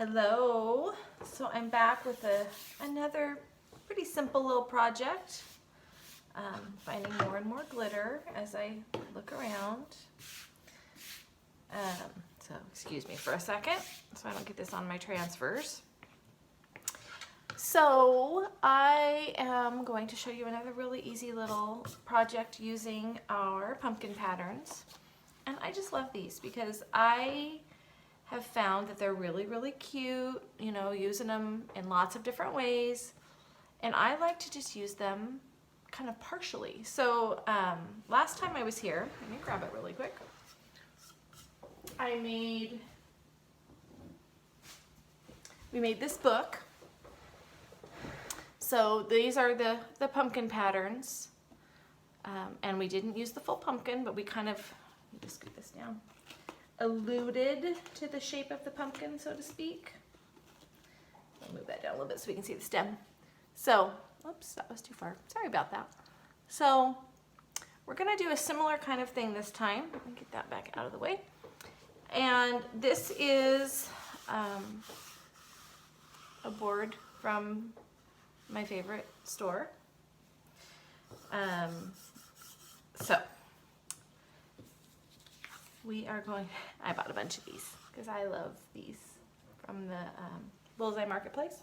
Hello. So I'm back with another pretty simple little project. Finding more and more glitter as I look around. So excuse me for a second so I don't get this on my transfers. So I am going to show you another really easy little project using our pumpkin patterns. And I just love these because I have found that they're really, really cute, you know, using them in lots of different ways. And I like to just use them kind of partially. So last time I was here, let me grab it really quick. We made this book. So these are the pumpkin patterns. And we didn't use the full pumpkin, but we kind of, let me just scoot this down, alluded to the shape of the pumpkin, so to speak. I'll move that down a little bit so we can see the stem. So, oops, that was too far. Sorry about that. So we're gonna do a similar kind of thing this time. Let me get that back out of the way. And this is a board from my favorite store. So we are going, I bought a bunch of these because I love these from the Bullseye Marketplace.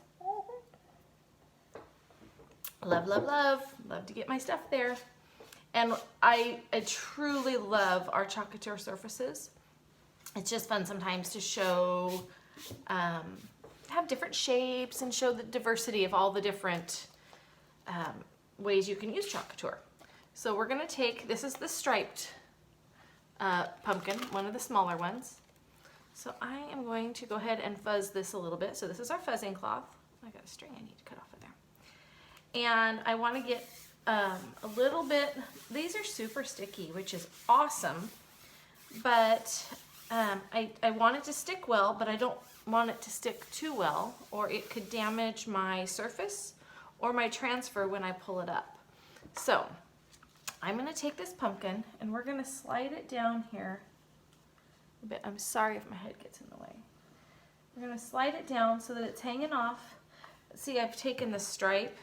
Love, love, love. Love to get my stuff there. And I truly love our Couture surfaces. It's just fun sometimes to show, have different shapes and show the diversity of all the different ways you can use Couture. So we're gonna take, this is the striped pumpkin, one of the smaller ones. So I am going to go ahead and fuzz this a little bit. So this is our fuzzing cloth. I got a string I need to cut off of there. And I want to get a little bit, these are super sticky, which is awesome. But I want it to stick well, but I don't want it to stick too well, or it could damage my surface or my transfer when I pull it up. So I'm going to take this pumpkin and we're going to slide it down here a bit. I'm sorry if my head gets in the way. We're going to slide it down so that it's hanging off. See, I've taken the stripe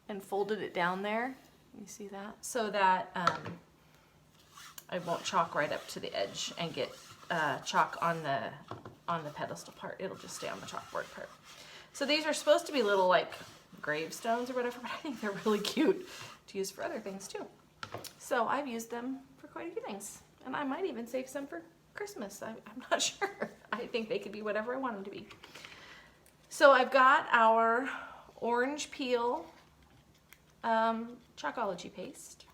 and folded it down there. You see that? So that I won't chalk right up to the edge and get chalk on the pedestal part. It'll just stay on the chalkboard part. So these are supposed to be little like gravestones or whatever, but I think they're really cute to use for other things too. So I've used them for quite a few things. And I might even save some for Christmas. I'm not sure. I think they could be whatever I want them to be. So I've got our orange peel Chalkology paste.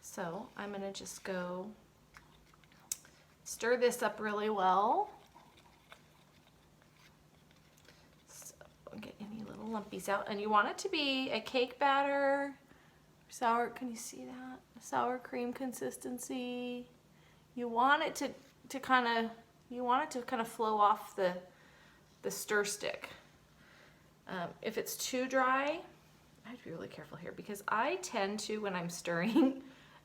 So I'm gonna just go stir this up really well. So get any little lumpies out. And you want it to be a cake batter, sour, can you see that? Sour cream consistency. You want it to kind of flow off the stir stick. If it's too dry, I have to be really careful here because I tend to, when I'm stirring,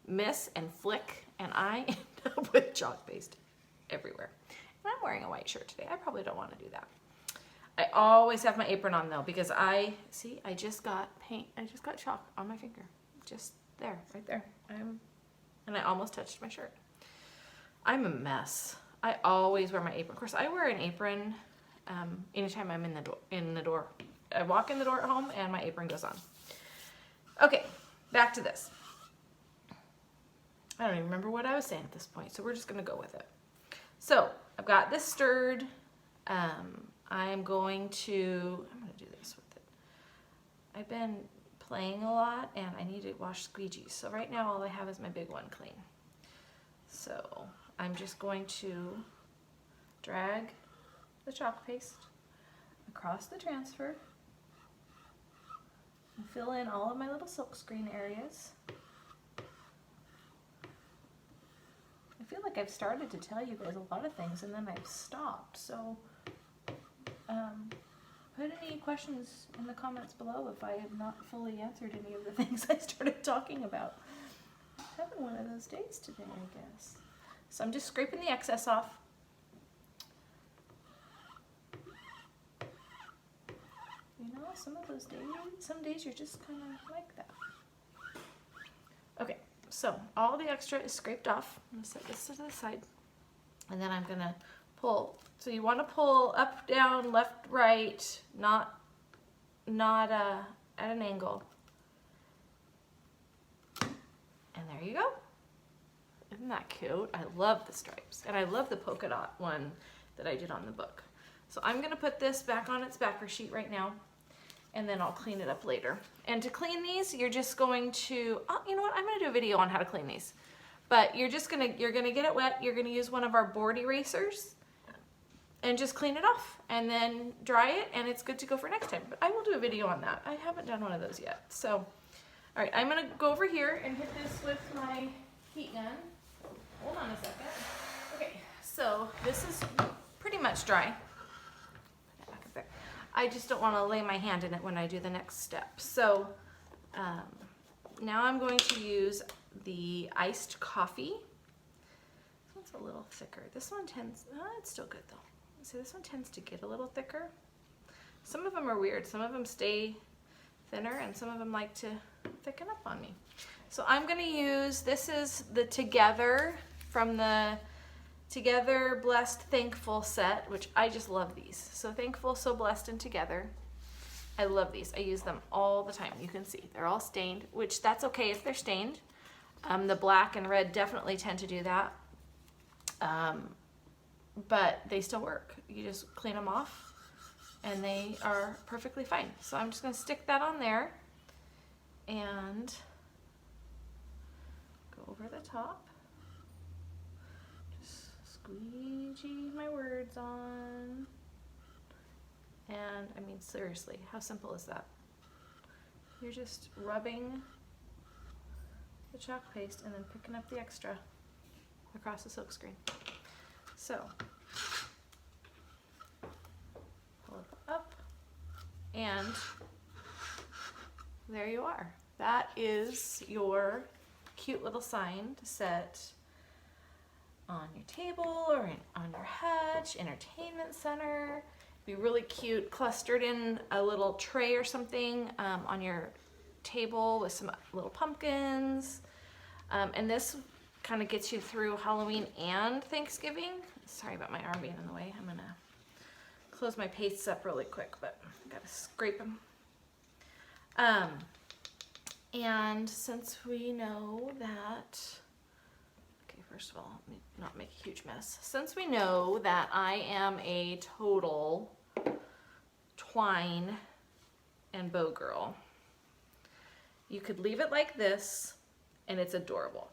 miss and flick, and I end up with chalk paste everywhere. And I'm wearing a white shirt today. I probably don't want to do that. I always have my apron on though because I just got paint. I just got chalk on my finger. Just there, right there. And I almost touched my shirt. I'm a mess. I always wear my apron. Of course, I wear an apron anytime I'm in the door. I walk in the door at home and my apron goes on. Okay, back to this. I don't even remember what I was saying at this point, so we're just gonna go with it. So I've got this stirred. I'm gonna do this with it. I've been playing a lot and I need to wash squeegees. So right now all I have is my big one clean. So I'm just going to drag the chalk paste across the transfer and fill in all of my little silkscreen areas. I feel like I've started to tell you guys a lot of things and then I've stopped. So put any questions in the comments below if I have not fully answered any of the things I started talking about. I'm having one of those days today, I guess. So I'm just scraping the excess off. some of those days, some days you're just kind of like that. Okay, so all the extra is scraped off. I'm gonna set this to the side, and then I'm gonna pull. So you want to pull up, down, left, right, not at an angle. And there you go. Isn't that cute? I love the stripes, and I love the polka dot one that I did on the book. So I'm gonna put this back on its backer sheet right now, and then I'll clean it up later. And to clean these, you're just going to, oh, you know what? I'm gonna do a video on how to clean these. But you're gonna get it wet. You're gonna use one of our board erasers and just clean it off, and then dry it, and it's good to go for next time. But I will do a video on that. I haven't done one of those yet. So, all right, I'm gonna go over here and hit this with my heat gun. Hold on a second. Okay, so this is pretty much dry. I just don't want to lay my hand in it when I do the next step. So now I'm going to use the iced coffee. This one's a little thicker. This one tends, it's still good though. See, this one tends to get a little thicker. Some of them are weird. Some of them stay thinner, and some of them like to thicken up on me. So I'm going to use, this is the Together from the Together, Blessed, Thankful set, which I just love these. So Thankful, So Blessed, and Together. I love these. I use them all the time. You can see they're all stained, which that's okay if they're stained. The black and red definitely tend to do that. But they still work. You just clean them off and they are perfectly fine. So I'm just going to stick that on there and go over the top. Squeegee my words on. And I mean, seriously, how simple is that? You're just rubbing the chalk paste and then picking up the extra across the silk screen. So pull it up, and there you are. That is your cute little sign to set on your table or on your hutch, entertainment center. Be really cute, clustered in a little tray or something on your table with some little pumpkins. And this kind of gets you through Halloween and Thanksgiving. Sorry about my arm being in the way. I'm gonna close my pastes up really quick, but I gotta scrape them. And since we know that, first of all, let me not make a huge mess. Since we know that I am a total twine and bow girl, you could leave it like this and it's adorable.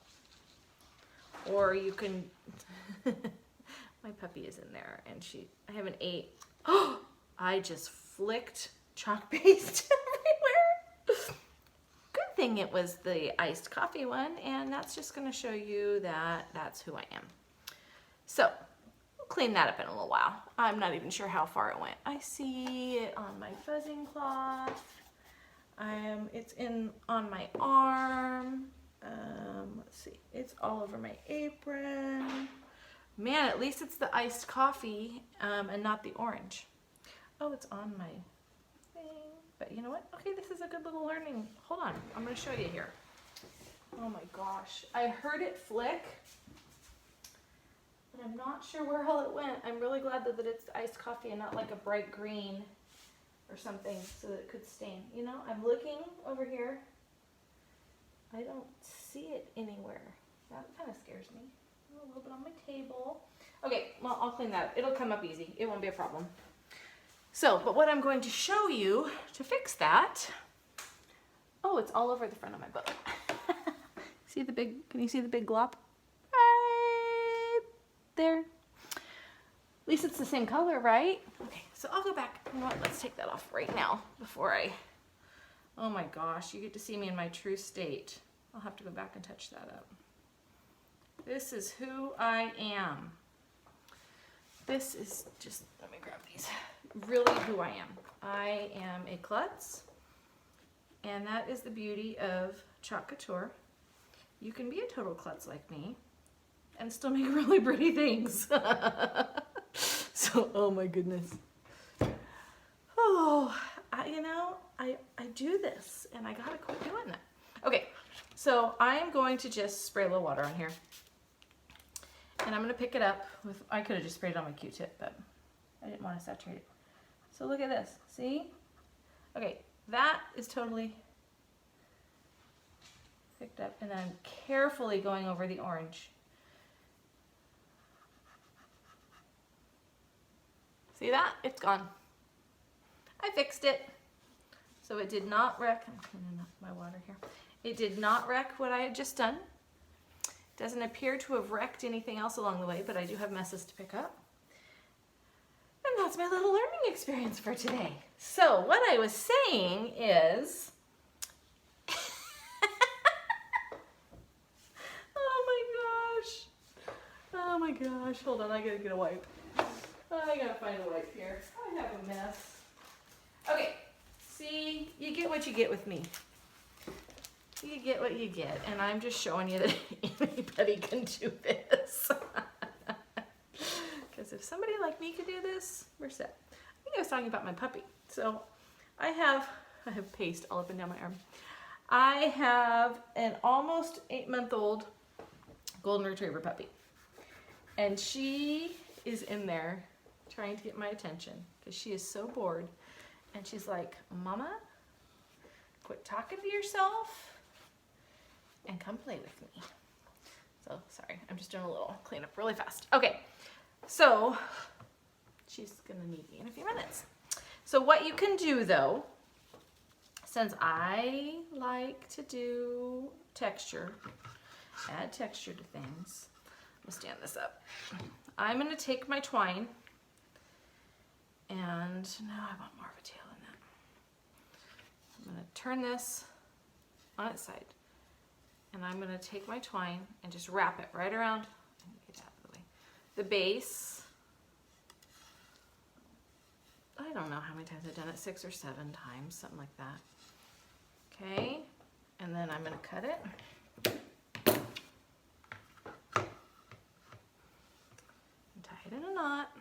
Or you can, my puppy is in there and I haven't ate. Oh, I just flicked chalk paste everywhere. Good thing it was the iced coffee one, and that's just going to show you that that's who I am. So we'll clean that up in a little while. I'm not even sure how far it went. I see it on my fuzzing cloth. It's on my arm. Let's see, it's all over my apron. Man, at least it's the iced coffee and not the orange. Oh, it's on my thing. But you know what? Okay, this is a good little learning. Hold on, I'm going to show you here. Oh my gosh, I heard it flick, but I'm not sure where all it went. I'm really glad that it's iced coffee and not like a bright green or something so that it could stain. You know, I'm looking over here. I don't see it anywhere. That kind of scares me. A little bit on my table. Okay, well, I'll clean that up. It'll come up easy. It won't be a problem. So, but what I'm going to show you to fix that, oh, it's all over the front of my book. See the big, can you see the big glop? Right there. At least it's the same color, right? Okay, so I'll go back. You know what, let's take that off right now before oh my gosh, you get to see me in my true state. I'll have to go back and touch that up. This is who I am. This is just, let me grab these. Really who I am. I am a klutz, and that is the beauty of Chalk Couture. You can be a total klutz like me and still make really pretty things. So, oh my goodness. Oh, I do this and I gotta quit doing that. Okay, so I'm going to just spray a little water on here. And I'm gonna pick it up with, I could have just sprayed it on my Q-tip, but I didn't want to saturate it. So look at this, see? Okay, that is totally picked up, and then I'm carefully going over the orange. See that? It's gone. I fixed it. So it did not wreck, I'm cleaning up my water here. It did not wreck what I had just done. Doesn't appear to have wrecked anything else along the way, but I do have messes to pick up. And that's my little learning experience for today. So what I was saying is, oh my gosh, hold on, I gotta get a wipe. I gotta find a wipe here. I have a mess. Okay, see, you get what you get with me. You get what you get, and I'm just showing you that anybody can do this. Because if somebody like me could do this, we're set. I think I was talking about my puppy. So I have paste all up and down my arm. I have an almost 8-month-old golden retriever puppy. And she is in there trying to get my attention because she is so bored. And she's like, Mama, quit talking to yourself and come play with me. So sorry, I'm just doing a little cleanup really fast. Okay, so she's gonna need me in a few minutes. So what you can do though, since I like to do texture, add texture to things, I'm gonna stand this up. I'm gonna take my twine, and now I want more of a tail in that. I'm gonna turn this on its side, and I'm gonna take my twine and just wrap it right around, get out of the way, the base. I don't know how many times I've done it, 6 or 7 times, something like that. Okay, and then I'm gonna cut it. And tie it in a knot.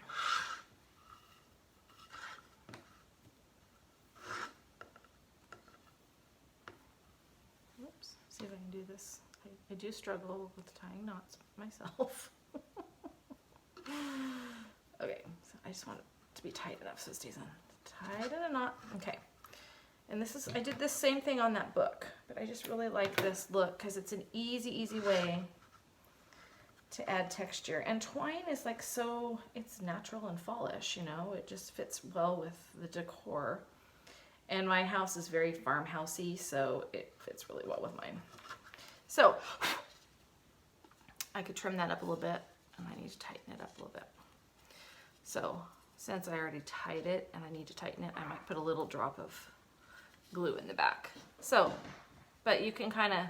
Oops, see if I can do this. I do struggle with tying knots myself. Okay, so I just want it to be tight enough so it stays on. Tied in a knot, okay. And this is, I did this same thing on that book, but I just really like this look because it's an easy way to add texture. And twine is like so, it's natural and fallish, you know, it just fits well with the decor. And my house is very farmhousey, so it fits really well with mine. So I could trim that up a little bit, and I need to tighten it up a little bit. So since I already tied it and I need to tighten it, I might put a little drop of glue in the back. So, but you can kind of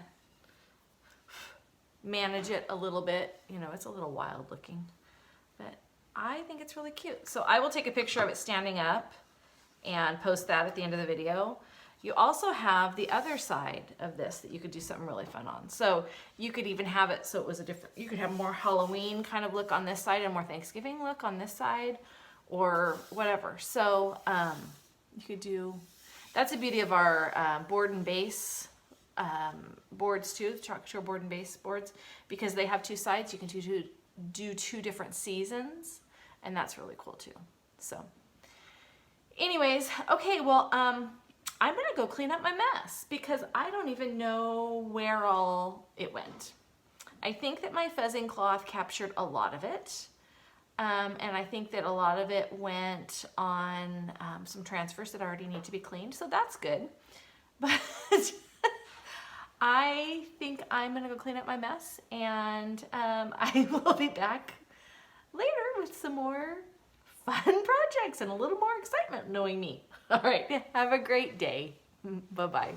manage it a little bit. You know, it's a little wild looking, but I think it's really cute. So I will take a picture of it standing up and post that at the end of the video. You also have the other side of this that you could do something really fun on. So you could even have it so it was a different, you could have more Halloween kind of look on this side and more Thanksgiving look on this side, or whatever. So you could do, that's the beauty of our board and base boards too, the Couture board and base boards, because they have 2 sides. You can do 2 different seasons, and that's really cool too. So anyways, okay, well, I'm gonna go clean up my mess because I don't even know where all it went. I think that my fuzzing cloth captured a lot of it. And I think that a lot of it went on some transfers that already need to be cleaned, so that's good. But I think I'm gonna go clean up my mess, and I will be back later with some more fun projects and a little more excitement knowing me. All right, have a great day. Bye-bye.